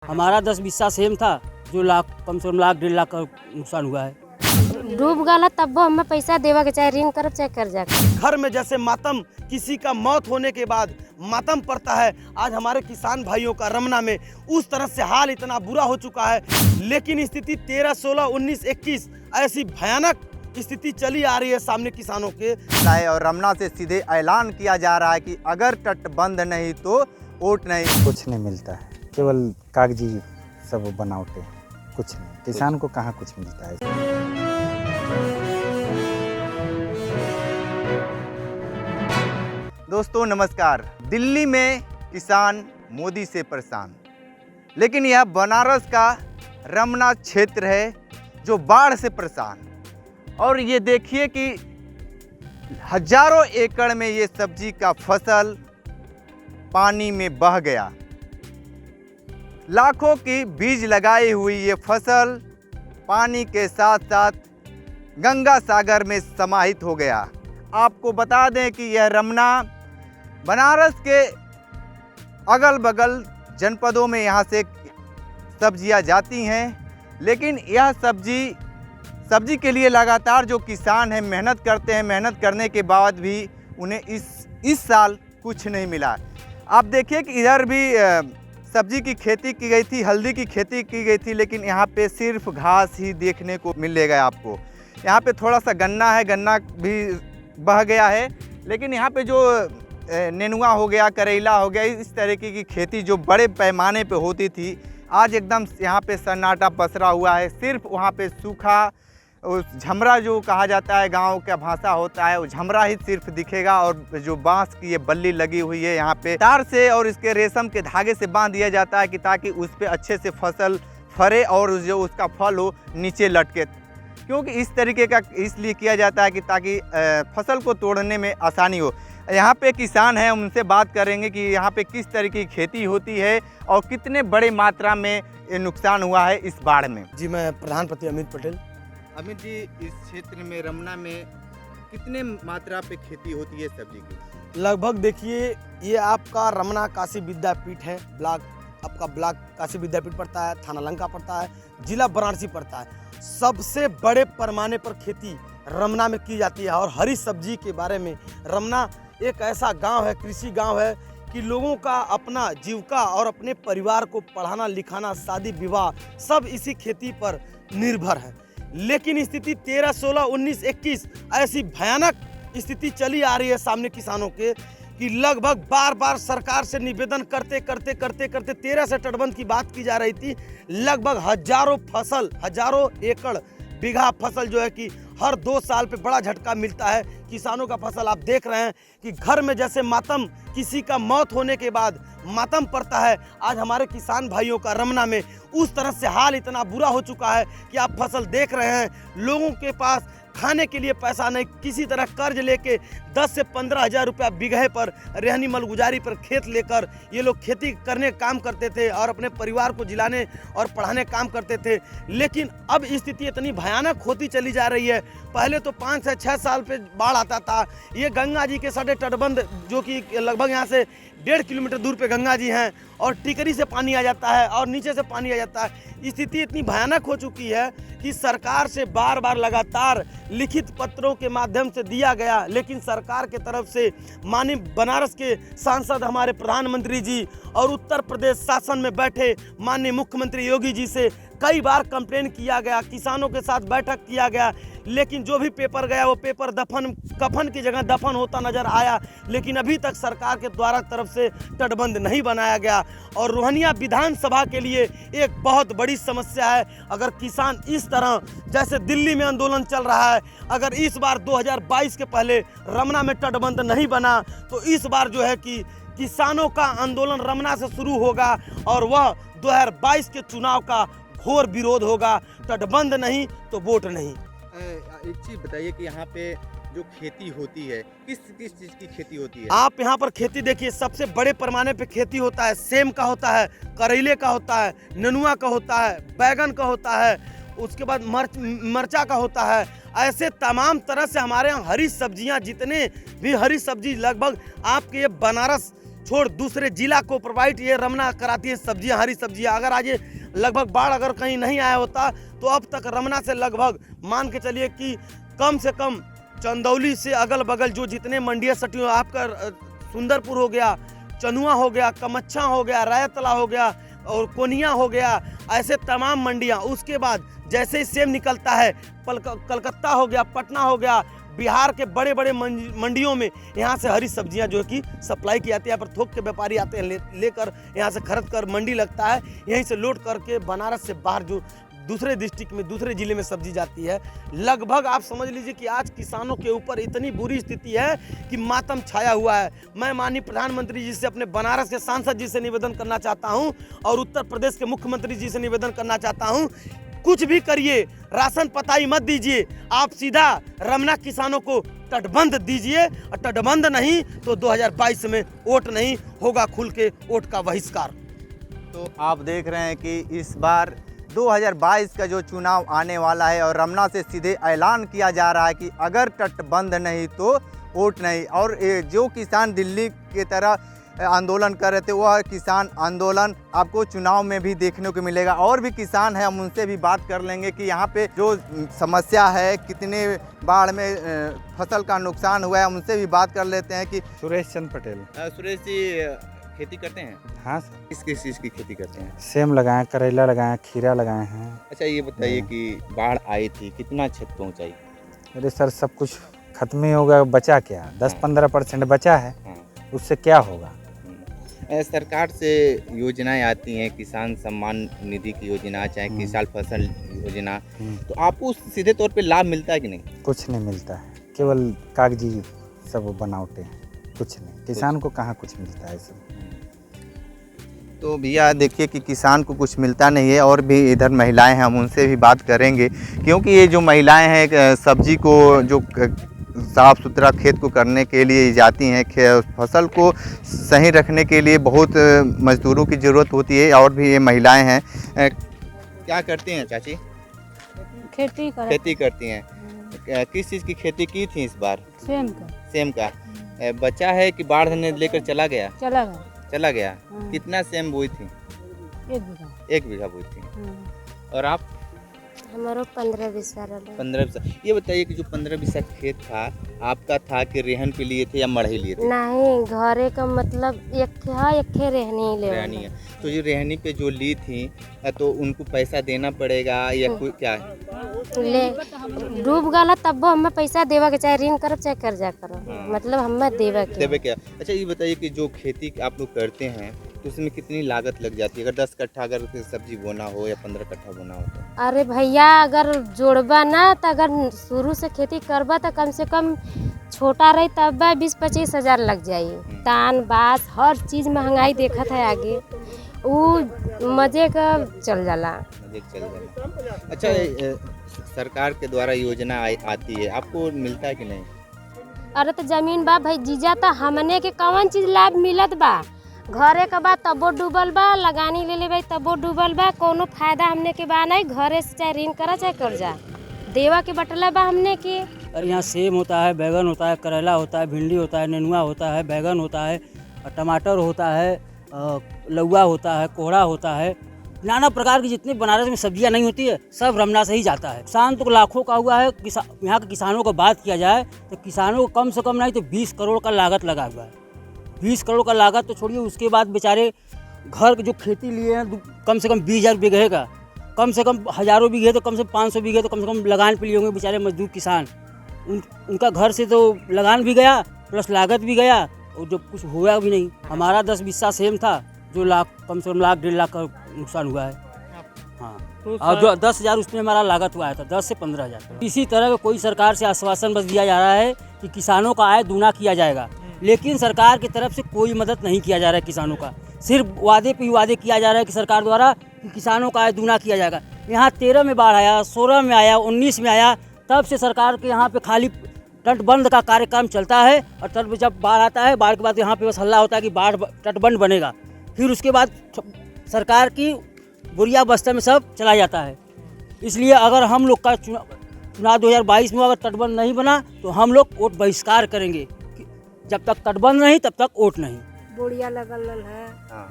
हमारा 10 बिस्सा सेम था जो कम से कम लाख 1.5 लाख का नुकसान हुआ है। डूब गला तब हमें पैसा देवा के चाहे ऋण करब चाहे कर्जा कर। घर में जैसे मातम किसी का मौत होने के बाद मातम पड़ता है, आज हमारे किसान भाइयों का रमना में उस तरह से हाल इतना बुरा हो चुका है। लेकिन स्थिति 13, 16, 19, 21 ऐसी भयानक स्थिति चली आ रही है सामने किसानों के। और रमना से सीधे ऐलान किया जा रहा है कि अगर तटबंध नहीं तो वोट नहीं। कुछ नहीं मिलता है, केवल कागजी सब बनावटे, कुछ नहीं। किसान को कहाँ कुछ मिलता है। दोस्तों नमस्कार। दिल्ली में किसान मोदी से परेशान, लेकिन यह बनारस का रमना क्षेत्र है जो बाढ़ से परेशान। और ये देखिए कि हजारों एकड़ में ये सब्जी का फसल पानी में बह गया। लाखों की बीज लगाई हुई ये फसल पानी के साथ साथ गंगा सागर में समाहित हो गया। आपको बता दें कि यह रमना बनारस के अगल बगल जनपदों में यहाँ से सब्जियाँ जाती हैं, लेकिन यह सब्जी के लिए लगातार जो किसान हैं मेहनत करते हैं। मेहनत करने के बाद भी उन्हें इस साल कुछ नहीं मिला। आप देखिए कि इधर भी सब्जी की खेती की गई थी, हल्दी की खेती की गई थी, लेकिन यहाँ पे सिर्फ घास ही देखने को मिलेगा आपको। यहाँ पे थोड़ा सा गन्ना है, गन्ना भी बह गया है, लेकिन यहाँ पे जो नेनुआ हो गया, करेला हो गया, इस तरीके की खेती जो बड़े पैमाने पे होती थी, आज एकदम यहाँ पे सन्नाटा पसरा हुआ है। सिर्फ वहाँ पे सूखा उस झमरा जो कहा जाता है, गांव का भाषा होता है, वो झमरा ही सिर्फ दिखेगा। और जो बांस की ये बल्ली लगी हुई है यहाँ पे तार से और इसके रेशम के धागे से बांध दिया जाता है कि ताकि उस पर अच्छे से फसल फरे और जो उसका फल हो नीचे लटके। क्योंकि इस तरीके का इसलिए किया जाता है कि ताकि फसल को तोड़ने में आसानी हो। यहाँ पे किसान हैं, उनसे बात करेंगे कि यहाँ पे किस तरीके की खेती होती है और कितने बड़े मात्रा में नुकसान हुआ है इस बाढ़ में। जी, मैं प्रधानपति अमित पटेल। अमित जी, इस क्षेत्र में रमना में कितने मात्रा पे खेती होती है सब्जी की? लगभग देखिए, ये आपका रमना काशी विद्यापीठ है, आपका ब्लॉक काशी विद्यापीठ पड़ता है, थाना लंका पड़ता है, जिला वाराणसी पड़ता है। सबसे बड़े पैमाने पर खेती रमना में की जाती है। और हरी सब्जी के बारे में, रमना एक ऐसा गांव है, कृषि गांव है कि लोगों का अपना जीविका और अपने परिवार को पढ़ाना लिखाना, शादी विवाह सब इसी खेती पर निर्भर है। लेकिन स्थिति 13, 16, 19, 21 ऐसी भयानक स्थिति चली आ रही है सामने किसानों के कि लगभग बार सरकार से निवेदन करते 13 से तटबंध की बात की जा रही थी। लगभग हजारों एकड़ बीघा फसल जो है कि हर 2 साल पे बड़ा झटका मिलता है किसानों का फसल। आप देख रहे हैं कि घर में जैसे मातम किसी का मौत होने के बाद मातम पड़ता है, आज हमारे किसान भाइयों का रमना में उस तरह से हाल इतना बुरा हो चुका है कि आप फसल देख रहे हैं, लोगों के पास खाने के लिए पैसा नहीं, किसी तरह कर्ज लेके 10 से 15 हज़ार रुपया बीघे पर रहनी मलगुजारी पर खेत लेकर ये लोग खेती करने काम करते थे और अपने परिवार को जिलाने और पढ़ाने काम करते थे। लेकिन अब स्थिति इतनी भयानक होती चली जा रही है। पहले तो 5 से 6 साल पे बाढ़ आता था। ये गंगा जी के सटे तटबंध जो कि लगभग यहाँ से 1.5 किलोमीटर दूर पे गंगा जी हैं और टिकरी से पानी आ जाता है और नीचे से पानी आ जाता है। स्थिति इतनी भयानक हो चुकी है कि सरकार से बार लगातार लिखित पत्रों के माध्यम से दिया गया, लेकिन सरकार के तरफ से माननीय बनारस के सांसद हमारे प्रधानमंत्री जी और उत्तर प्रदेश शासन में बैठे माननीय मुख्यमंत्री योगी जी से कई बार कंप्लेन किया गया, किसानों के साथ बैठक किया गया, लेकिन जो भी पेपर गया वो पेपर कफन की जगह दफन होता नजर आया। लेकिन अभी तक सरकार के द्वारा तरफ से तटबंध नहीं बनाया गया। और रोहनिया विधानसभा के लिए एक बहुत बड़ी समस्या है। अगर किसान इस तरह जैसे दिल्ली में आंदोलन चल रहा है, अगर इस बार 2022 के पहले रमना में तटबंध नहीं बना तो इस बार जो है कि किसानों का आंदोलन रमना से शुरू होगा और वह 2022 के चुनाव का घोर विरोध होगा। तटबंध नहीं तो वोट नहीं। एक चीज बताइए कि यहाँ पे जो खेती होती है किस चीज की खेती होती है? आप यहाँ पर खेती देखिए, सबसे बड़े पैमाने पे खेती होता है। सेम का होता है, करेले का होता है, नेनुआ का होता है, बैगन का होता है, उसके बाद मरचा का होता है। ऐसे तमाम तरह से हमारे यहाँ हरी सब्जियाँ, जितने भी हरी सब्जी लगभग आपके ये बनारस छोड़ दूसरे जिला को प्रोवाइड ये रमना कराती है सब्जियां, हरी सब्जियां। अगर आज ये लगभग बाढ़ अगर कहीं नहीं आया होता तो अब तक रमना से लगभग मान के चलिए कि कम से कम चंदौली से अगल बगल जो जितने मंडियाँ सटी हुई, आपका सुंदरपुर हो गया, चनुआ हो गया, कमच्छा हो गया, रायतला हो गया और कोनिया हो गया, ऐसे तमाम मंडियाँ। उसके बाद जैसे ही सेम निकलता है कलकत्ता हो गया, पटना हो गया, बिहार के बड़े बड़े मंडियों में यहाँ से हरी सब्जियाँ जो है कि सप्लाई की जाती है। यहाँ पर थोक के व्यापारी आते हैं लेकर यहाँ से खरीद कर मंडी लगता है, यहीं से लोड करके बनारस से बाहर जो दूसरे डिस्ट्रिक्ट में दूसरे जिले में सब्जी जाती है। लगभग आप समझ लीजिए कि आज किसानों के ऊपर इतनी बुरी स्थिति है कि मातम छाया हुआ है। मैं माननीय प्रधानमंत्री जी से, अपने बनारस के सांसद जी से निवेदन करना चाहता हूं और उत्तर प्रदेश के मुख्यमंत्री जी से निवेदन करना चाहता हूं, कुछ भी करिए, राशन पताई मत दीजिए, आप सीधा रमना किसानों को तटबंध दीजिए और तटबंध नहीं तो 2022 में वोट नहीं होगा, खुल के वोट का बहिष्कार। तो आप देख रहे हैं कि इस बार 2022 का जो चुनाव आने वाला है और रमना से सीधे ऐलान किया जा रहा है कि अगर तटबंध नहीं तो वोट नहीं। और जो किसान दिल्ली की तरह आंदोलन कर रहे थे वह किसान आंदोलन आपको चुनाव में भी देखने को मिलेगा। और भी किसान हैं, हम उनसे भी बात कर लेंगे कि यहाँ पे जो समस्या है, कितने बाढ़ में फसल का नुकसान हुआ है, उनसे भी बात कर लेते हैं कि सुरेश चंद्र पटेल। सुरेश जी खेती करते हैं? हाँ सर। किस चीज़ की खेती करते हैं? सेम लगाए, करेला लगाए, खीरा लगाए हैं। अच्छा ये बताइए कि बाढ़ आई थी, कितना क्षति पहुँचाई? अरे सर सब कुछ खत्म ही होगा, बचा क्या? 10-15% बचा है, उससे क्या होगा? सरकार से योजनाएं आती हैं, किसान सम्मान निधि की योजना, चाहे किसान फसल योजना, तो आपको सीधे तौर पे लाभ मिलता है कि नहीं? कुछ नहीं मिलता है, केवल कागजी सब बनावटे हैं, कुछ नहीं। किसान को कहाँ कुछ मिलता है सब। तो भैया देखिए कि किसान को कुछ मिलता नहीं है। और भी इधर महिलाएं हैं, हम उनसे भी बात करेंगे, क्योंकि ये जो महिलाएं हैं सब्जी को जो साफ़ सुथरा खेत को करने के लिए जाती हैं, फसल को सही रखने के लिए बहुत मजदूरों की ज़रूरत होती है। और भी ये महिलाएं हैं, क्या करती हैं चाची? खेती करती हैं। किस चीज़ की खेती की थी इस बार? सेम का। बचा है कि बाढ़ ने लेकर चला गया? कितना सेम बोई थी? 1 बीघा बोई थी। और आप? हमारो 15-20 साल। 15-20। ये बताइए कि जो 15-20 खेत था आपका था कि रेहन पे लिए थे या मढ़ई लिए थे? नहीं, घरे का मतलब एक रहनी ले रेहनी है। तो ये रेहनी पे जो ली थी तो उनको पैसा देना पड़ेगा या कोई क्या है? ले डूब गला तब हमें पैसा देवा के, चाहे ऋण करब चाहे कर्जा करब, मतलब हमें देवे क्या। अच्छा ये बताइए कि जो खेती आप लोग करते हैं तो उसमें कितनी लागत लग जाती है? अगर 10 कट्ठा अगर सब्जी बोना हो या 15 कट्ठा बोना हो तो? अरे भैया अगर जोड़बा ना तो अगर शुरू से खेती करबा तो कम से कम छोटा रही तब 20-25 हज़ार लग जाई। तान बास हर चीज़ महंगाई देखत है आगे, वो मजे का चल जाला। अच्छा सरकार के द्वारा योजना आती है, आपको मिलता है कि नहीं? अरे तो जमीन बा भाई जीजा, तो हमने के कौन चीज़ लाभ मिलत बा? घरे का बा तबो डूबल बा, लगानी ले भाई तबो डूबल बा, कोनो फायदा हमने के बा नहीं। घरे से चाहे ऋण करा चाहे कर्जा देवा के बटला बा हमने के। और यहाँ सेम होता है, बैगन होता है, करेला होता है, भिंडी होता है, नेनुआ होता है, बैगन होता है, टमाटर होता है, लौआ होता है, कोहड़ा होता है, नाना प्रकार की जितनी बनारस में सब्जियां नहीं होती है सब रमना से ही जाता है। किसान तो लाखों का हुआ है। यहाँ के किसानों को बात किया जाए तो किसानों को कम से कम नहीं तो 20 करोड़ का लागत लगा हुआ है। 20 करोड़ का लागत तो छोड़िए, उसके बाद बेचारे घर की जो खेती लिए हैं कम से कम 20,000 बीघे का, कम से कम हज़ारों बीघे तो कम से कम 500 बीघे तो कम से कम लगान पे लिए होंगे बेचारे मजदूर किसान। उनका घर से तो लगान भी गया प्लस लागत भी गया और जो कुछ हुआ भी नहीं। हमारा 10 सेम था जो कम से कम लाख 1.5 लाख का नुकसान हुआ है। हाँ तो और जो 10,000 उसमें हमारा लागत हुआ था 10 से 15,000। इसी तरह का कोई सरकार से आश्वासन बस दिया जा रहा है कि किसानों का आय दूना किया जाएगा, लेकिन सरकार की तरफ से कोई मदद नहीं किया जा रहा है किसानों का। सिर्फ वादे पे ही वादे किया जा रहा है कि सरकार द्वारा कि किसानों का आय दूना किया जाएगा। यहाँ 13 में बाढ़ आया, 16 में आया, 19 में आया, तब से सरकार के यहाँ पे खाली तटबंध का कार्यक्रम चलता है। और तब जब बाढ़ आता है, बाढ़ के बाद यहाँ पे बस हल्ला होता है कि बाढ़ तटबंध बनेगा, फिर उसके बाद सरकार की बुरिया बस्ते में सब चला जाता है। इसलिए अगर हम लोग का चुनाव 2022 में अगर तटबंध नहीं बना तो हम लोग वोट बहिष्कार करेंगे। जब तक तटबंध नहीं तब तक वोट नहीं। बोड़िया लगल है, हाँ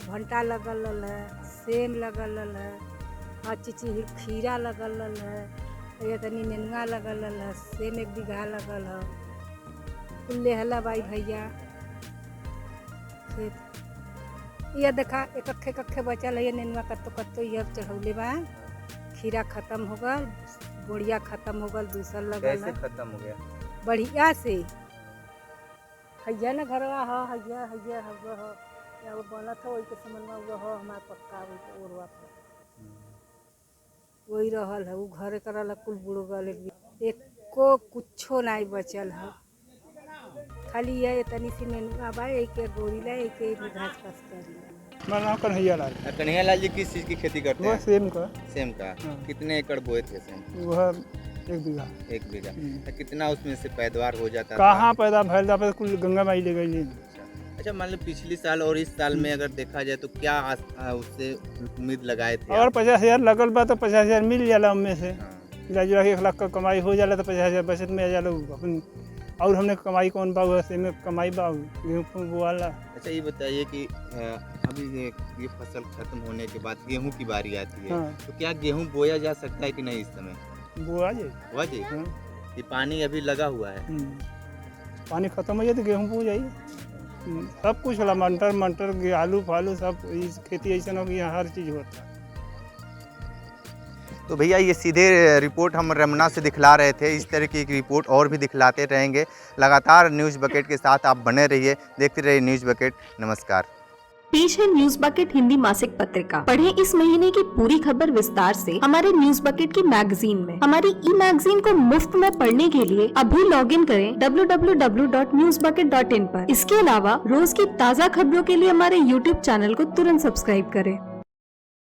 भंटा लगल है, सेम लगल है, और चिची खीरा लगल है, ये तनी नेनुआ लगल है, सेम 1 बीघा लगल है, कुल्ले हला बाई भैया खेत। ये देखा एक कखे बचल है, ये नेनुआ कत्तो ये चढ़ौले बा, खीरा खत्म हो गल, बोड़िया खत्म हो गल, दूसर लगल कैसे है खत्म हो गया? बढ़िया से। हैया ना घरवा हो, हैया हैया हवा हो, या वो बनत हो वही के समझ में हुआ हो, हमार पक्का वही ओरवा पर वही रहल है, वो घरे करल है, कुल बुड़ गल, एको कुछो नहीं बचल है, खाली ये तनी सी नेनुआ बा, एक गोरी ला, एक घास पास कर लिया। मेरा नाम कन्हैया लाल। कन्हैया लाल जी किस चीज़ की खेती करते वो हैं? सेम का। सेम का। हाँ। कितने एकड़ बोए थे सेम? वह 1 बीघा। 1 बीघा। तो कितना उसमें से पैदावार हो जाता था? कहाँ पैदा फैलता पे कुल गंगा माई ले गई। अच्छा मान लो पिछले साल और इस साल में अगर देखा जाए तो क्या उससे उम्मीद लगाए थे? और 50,000 लगल बा तो 50,000 मिल जाला उनमें से। हाँ। मिला जुला के 1 लाख का कमाई हो जाला तो 50,000 बचत में आ जाला अपन। और हमने कमाई कौन बा वैसे में कमाई बा गेहूँ बोआला। अच्छा ये बताइए कि अभी ये फसल खत्म होने के बाद गेहूं की बारी आती है। हाँ। तो क्या गेहूं बोया जा सकता है कि नहीं इस समय? बोआ जाए। हुआ जी? हाँ। ये पानी अभी लगा हुआ है। पानी खत्म हो जाए तो गेहूँ बो जाइए। सब कुछ होला, मटर आलू फालू सब खेती ऐसा हो कि यहाँ हर चीज़ होता है। तो भैया ये सीधे रिपोर्ट हम रमना से दिखला रहे थे, इस तरह की एक रिपोर्ट और भी दिखलाते रहेंगे। लगातार न्यूज़ बकेट के साथ आप बने रहिए, देखते रहिए न्यूज़ बकेट। नमस्कार। पेश है न्यूज़ बकेट हिंदी मासिक पत्रिका। पढ़ें इस महीने की पूरी खबर विस्तार से हमारे न्यूज़ बकेट की मैगजीन में। हमारी ई मैगजीन को मुफ्त में पढ़ने के लिए अभी लॉगिन करें www.newsbucket.in पर। इसके अलावा रोज की ताज़ा खबरों के लिए हमारे YouTube चैनल को तुरंत सब्सक्राइब करें।